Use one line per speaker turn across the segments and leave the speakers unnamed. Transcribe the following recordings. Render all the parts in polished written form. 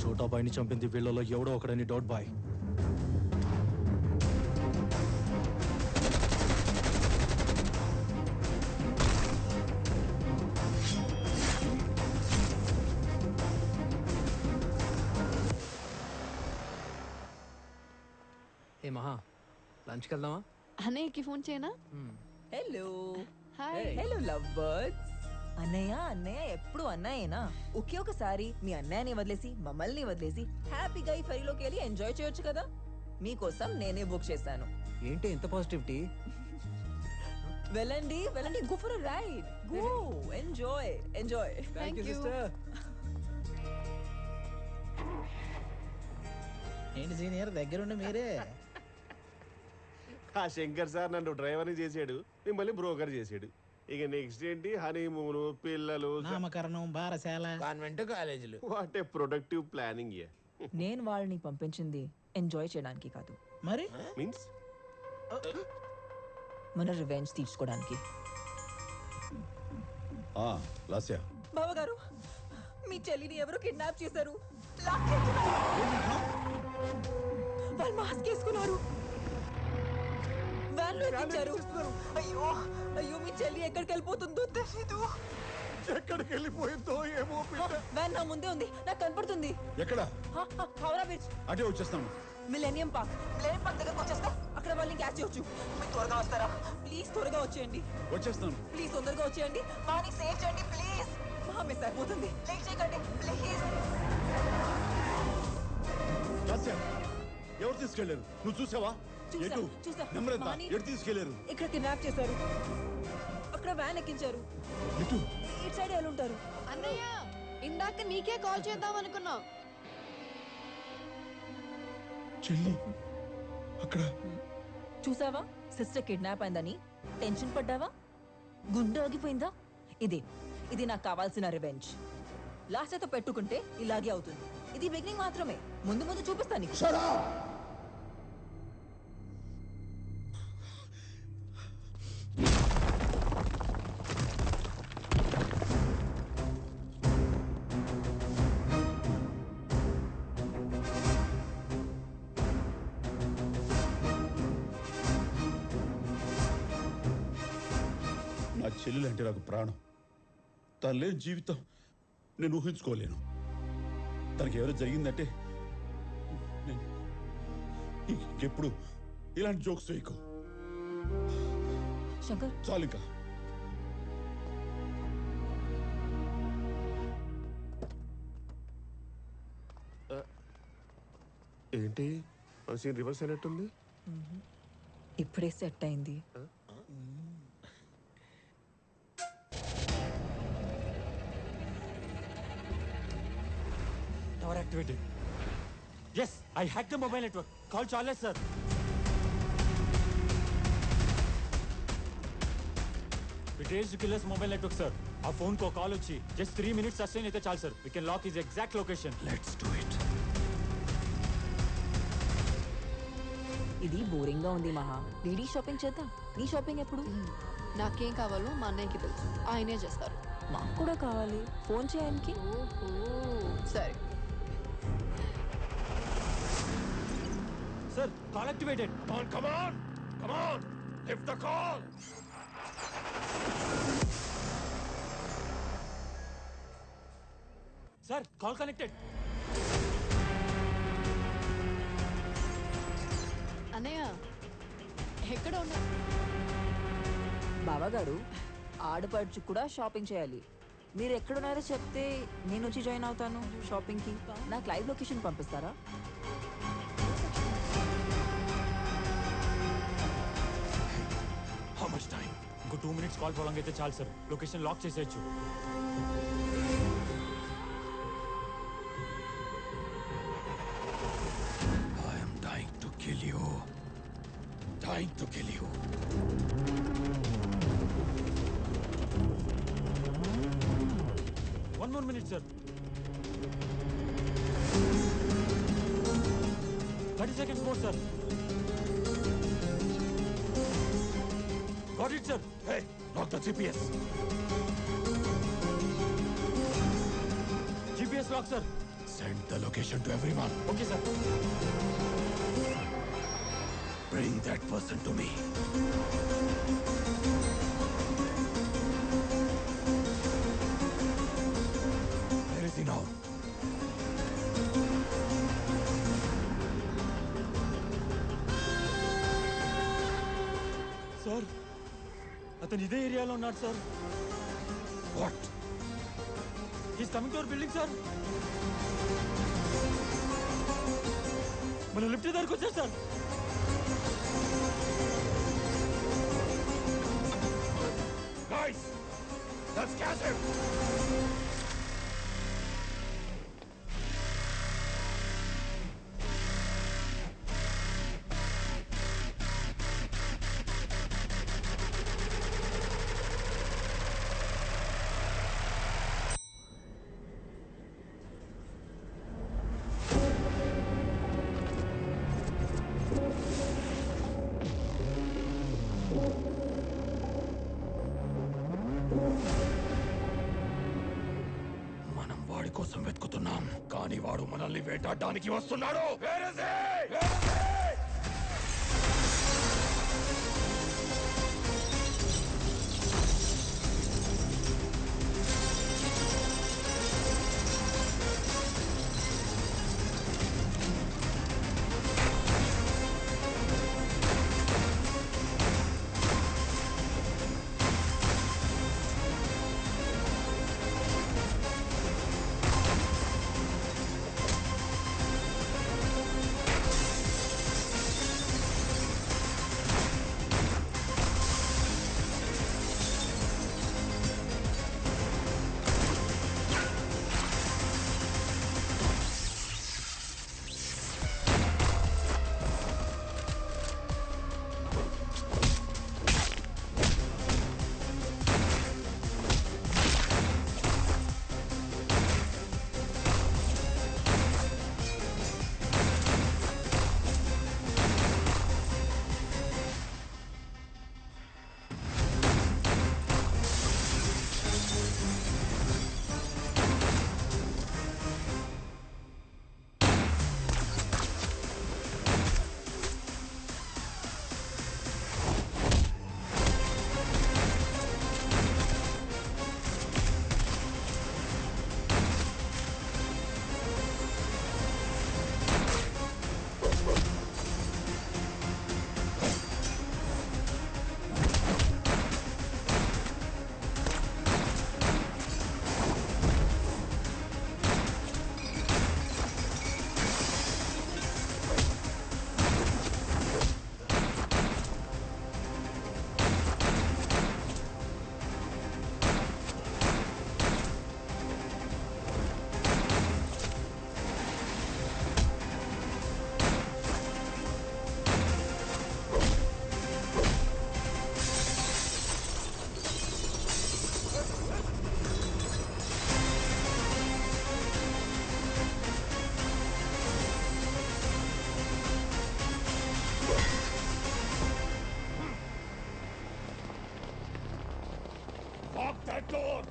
చోటా బాయ్ని చంపింది వీళ్ళలో ఎవడో ఒకడని డౌట్ బాయ్.
ఏ మహా, లంచ్కి వెళ్దామా?
అన్నయ్యకి ఫోన్ చేయనా?
Hello
hi.
Hello love birds. అన్నయ్య అన్నయ్య ఎప్పుడు అన్నయ్యేనా? ఒకే ఒకసారి మీ అన్నయ్యని వదిలేసి మమ్మల్ని వదిలేసి హ్యాపీగా ఈ ఫెరీలోకి వెళ్ళి ఎంజాయ్ చేయొచ్చు కదా. మీకోసం నేనే బుక్ చేశాను.
ఏంటి ఎంత పాజిటివిటీ?
వెళ్ళండి వెళ్ళండి, go for ride, go enjoy enjoy.
Thank you.
ఏంటి సీనియర్ దగ్గరుండి మీరే?
ఆ శంకర్ సార్ నన్ను డ్రైవర్ని చేసాడు, మిమ్మల్ని బ్రోకర్ చేసాడు. ఇక నెక్స్ట్ ఏంటి, హనీమూన్, పిల్లలు,
నామకరణం, బారశాల,
కాన్వెంట్ కాలేజీలు.
What a productive planning.
నేను వాళ్ళని పంపించింది ఎంజాయ్ చేయడానికి కాదు,
మరి
మీన్స్
మన రివెంజ్ తీర్చుకోవడానికి. బావగారు, మీ చెల్లిని ఎవరు కిడ్నాప్ చేశారు, లాక్కెళ్తున్నారు. వాళ్ళు మాస్క్ వేసుకున్నారు, వ్యాన్లో ఎక్కించారు. అయ్యో అయ్యో, మీ చెల్లి ఎక్కడికి వెళ్ళిపోతుందో తెలీదు.
ఎక్కడికి వెళ్ళిపోయిందో ఏమో.
వ్యాన్ నా ముందే ఉంది, నాకు కనపడుతుంది.
ఎక్కడ?
హౌరా బ్రిడ్జ్.
అటే వచ్చేస్తాను.
మిలేనియం పార్క్ దగ్గరకు వచ్చేస్తా, అక్కడ వాళ్ళని క్యాచ్ చేయొచ్చు. మీరు త్వరగా వస్తారా ప్లీజ్? త్వరగా వచ్చేయండి.
వచ్చేస్తాను.
ప్లీజ్ తొందరగా వచ్చేయండి, వాని సేవ్ చేయండి ప్లీజ్. మిస్ అయిపోతుంది, లేట్ చేయకండి ప్లీజ్.
ఎవరు తీసుకెళ్లారు? నువ్వు చూసావా?
చూసా.
నెంబర్ ఎంత? ఎటు తీసుకెళ్లారు?
ఇక్కడ కిడ్నాప్ చేశారు, అక్కడ వ్యాన్ ఎక్కించారు.
ఎటు?
ఇటు సైడ్ ఎలా ఉంటారు?
అన్నయ్య, ఇందాక నీకే కాల్ చేద్దాం అనుకున్నా.
చెల్లి అక్కడ.
చూసావా, సిస్టర్ కిడ్నాప్ అయిందని టెన్షన్ పడ్డావా? గుండె ఆగిపోయిందా? ఇది నాకు కావాల్సిన రివెంజ్. లాస్ట్ అయితే పెట్టుకుంటే ఇలాగే అవుతుంది. ఇది బిగినింగ్ మాత్రమే, ముందు ముందు చూపిస్తాను నీకు.
నా చెల్లెలు అంటే నాకు ప్రాణం. తను లేని జీవితం నేను ఊహించుకోలేను. తనకి ఎవరో జరిగిందంటే ఇంకెప్పుడు ఇలాంటి జోక్స్ వేయకు.
శంకర్,
చాలు ఇంకా.
ఏంటి మన సీన్ రివర్స్ అయినట్టుంది?
ఇప్పుడే సెట్ అయింది.
Tower activated. Yes, I hacked the mobile network. Call Charles, sir. We traced the killer's mobile network, sir. Our phone ko call వచ్చి just 3 minutes sustain అయితే చాలు, sir. We can lock his exact location. Let's do it.
ఇది boring గా ఉంది మహా. DD shopping చేద్దాం. నీ shopping ఎప్పుడు?
నాకేం కావాలో మా అన్నయ్యకి తెలుసు, ఆయనే చేస్తారు.
మాకు కూడా కావాలి, ఫోన్ చేయడానికి.
సరే.
Sir, call activated.
Come on, lift the call.
Sir, call connected.
అన్నయ్య, ఎక్కడ ఉన్నా?
బావగారు, ఆడపడుచు కూడా షాపింగ్ చేయాలి. మీరు ఎక్కడున్నారో చెప్తే నేను వచ్చి జాయిన్ అవుతాను షాపింగ్ కి. నాకు లైవ్ లొకేషన్ పంపిస్తారా?
How much time? ఇంకో 2 minutes కాల్ ప్రొలాంగ్ అయితే చాలు, సార్. లొకేషన్ లాక్ చేసేయచ్చు. I am dying to kill you. Dying to kill you. One more minute, sir. 30 seconds more, sir. Got it, sir. Hey, lock the GPS. GPS lock, sir.
Send the location to everyone.
Okay sir.
Bring that person to me. Where is he now?
Sir అతను ఇదే ఏరియాలో ఉన్నాడు sir.
What?
Is coming to our building sir. మన lift దగ్గరకు వచ్చారు sir.
Guys, let's catch him. మనం వాడి కోసం వెతుకుతున్నాం, కానీ వాడు మనల్ని వేటాడడానికి వస్తున్నాడు. Where is he? Where is he? Lock that door!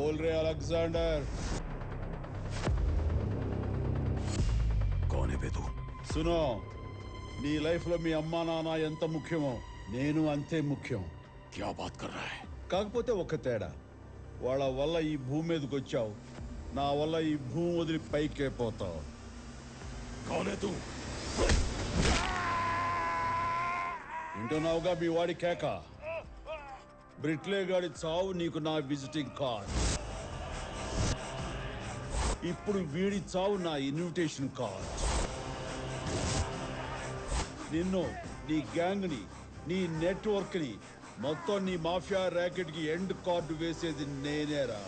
बोल रहे अलेक्जेंडर
कौन है बे तू?
सुनो నీ లైఫ్ లో మీ అమ్మా నాన్న ఎంత ముఖ్యమో నేను అంతే ముఖ్యం.
क्या बात कर रहा है?
కాకపోతే ఒక్క తేడా, వాళ్ళ వల్ల ఈ భూమి మీదకి వచ్చావు, నా వల్ల ఈ భూమి వదిలి పైకే పోతావు.
कौन है तू?
వింటున్నావుగా మీ వాడి కేక? బ్రిట్లే గాడి చావు నీకు నా విజిటింగ్ కార్డ్. ఇప్పుడు వీడి చావు నా ఇన్విటేషన్ కార్డ్. నిన్ను, నీ గ్యాంగ్ ని, నీ నెట్వర్క్ ని, మొత్తం నీ మాఫియా ర్యాకెట్ కి ఎండ్ కార్డు వేసేది నేనేరా.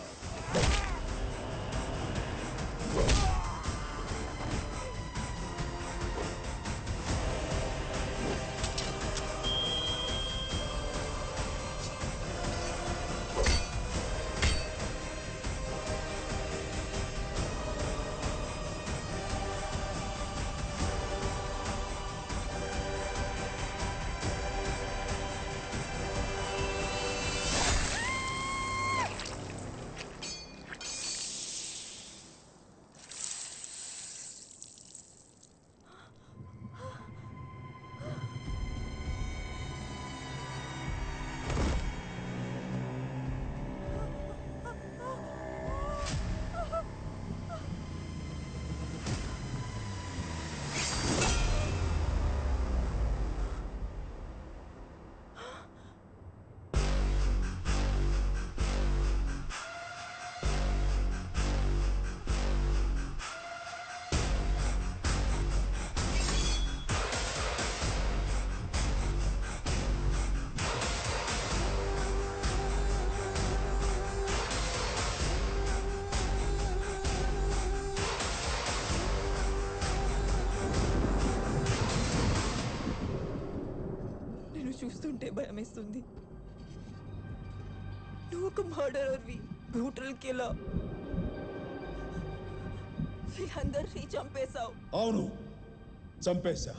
చూస్తుంటే భయమేస్తుంది. నువ్వు ఒక మర్డరర్వి, బ్రూటల్ కిల్లర్. వీళ్ళందరినీ చంపేశావు.
అవును, చంపేశా.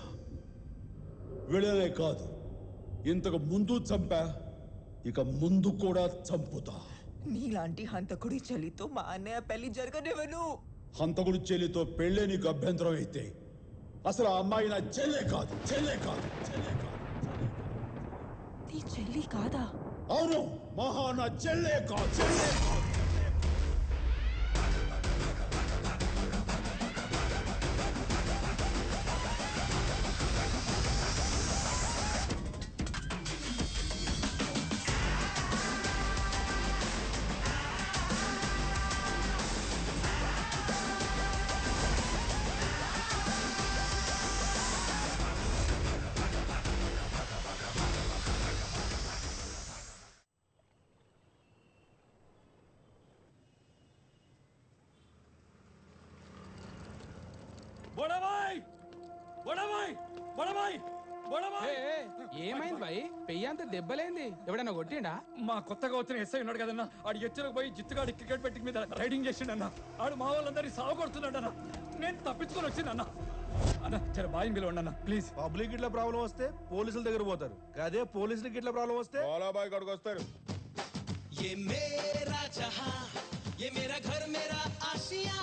వీళ్ళనే కాదు, ఇంతకు ముందు చంపా, ఇక ముందు కూడా చంపుతా.
నీలాంటి హంతకుడి చెల్లితో మా అన్నయ్య పెళ్లి జరగనివ్వను.
హంతకుడి చెల్లితో పెళ్ళే నీకు అభ్యంతరం అయితే అసలు ఆ అమ్మాయి నా చెల్లే కాదు, చెల్లే కాదు, చెల్లే కాదు.
నీ చెల్లి కాదా?
అవును, మహా నా చెల్లే కాదు, చెల్లే కాదు.
బోడా భాయ్, బోడా భాయ్, బోడా భాయ్, బోడా భాయ్.
ఏమైంది భాయ్? పెయ్యంత దెబ్బలేంది? ఎవడన్నా కొట్టిండా?
మా కొత్తగా వచ్చిన ఎస్ఐ ఉన్నాడు కదన్నా, ఆడు ఎచ్చరకు పోయి జిత్తుగాడి క్రికెట్ బెట్టింగ్ మీద రైడింగ్ చేసిండన్న. ఆడు మా వాళ్ళందరినీ సాగు కొడుతున్నాడన్న. నేను తప్పించుకొని వచ్చిందన్న. అన్న జర బాయ్ పిలవండి అన్న ప్లీజ్.
పబ్లిక్ ఇట్లా ప్రాబ్లం వస్తే పోలీసుల దగ్గర పోతారు, అదే పోలీసులకి ఇట్లా ప్రాబ్లం వస్తే బాలాబాయ్ కాడికి వస్తారు.
ये मेरा जहां, ये मेरा घर, मेरा आशिया,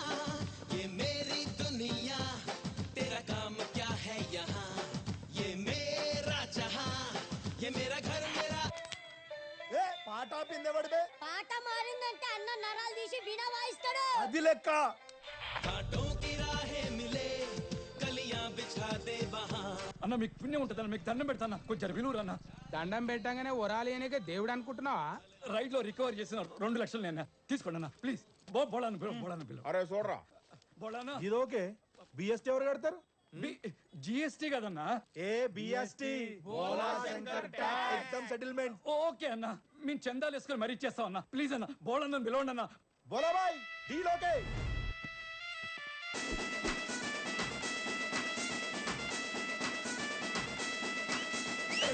ये मेरी दुनिया, तेरा काम क्या है यहाँ? ये मेरा जहां, ये मेरा घर, मेरा
పాట పిందెవడిదే
పాట మారిందంటే అన్న నరాలు తీసి వీణ వాయిస్తాడు.
అది లెక్క.
कांटों की राहें मिले, कलियां बिछा दे वहां.
అన్న మీకు పుణ్యం ఉంటుందన్న, మీకు దండం పెడతాను కొంచెం విలువరన్న.
దండం పెట్టగానే ఒరాలి అనేక దేవుడు అనుకుంటున్నావా?
రైట్ లో రికవర్ చేసిన 2 లక్షలు నేను తీసుకోండి అన్న ప్లీజ్. బోళాను పిలువు, బోళాను పిలువు.
అరే చూడరా,
బోళానా
ఇది ఓకే. బిఎస్టీ ఎవరు కడతారు?
జిఎస్టీ కదన్నా.
ఏ బిఎస్టీ ఎగ్జామ్ సెటిల్మెంట్.
ఓకే అన్న, మేము చందాలు వేసుకొని మరీ ఇచ్చేస్తాం అన్న ప్లీజ్ అన్న. బోళాను పిలవండి అన్న.
బోలాబాయ్ deal okay.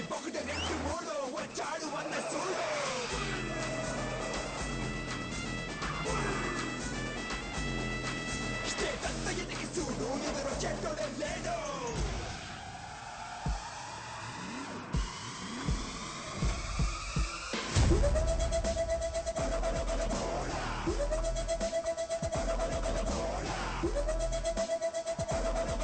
Poco de next to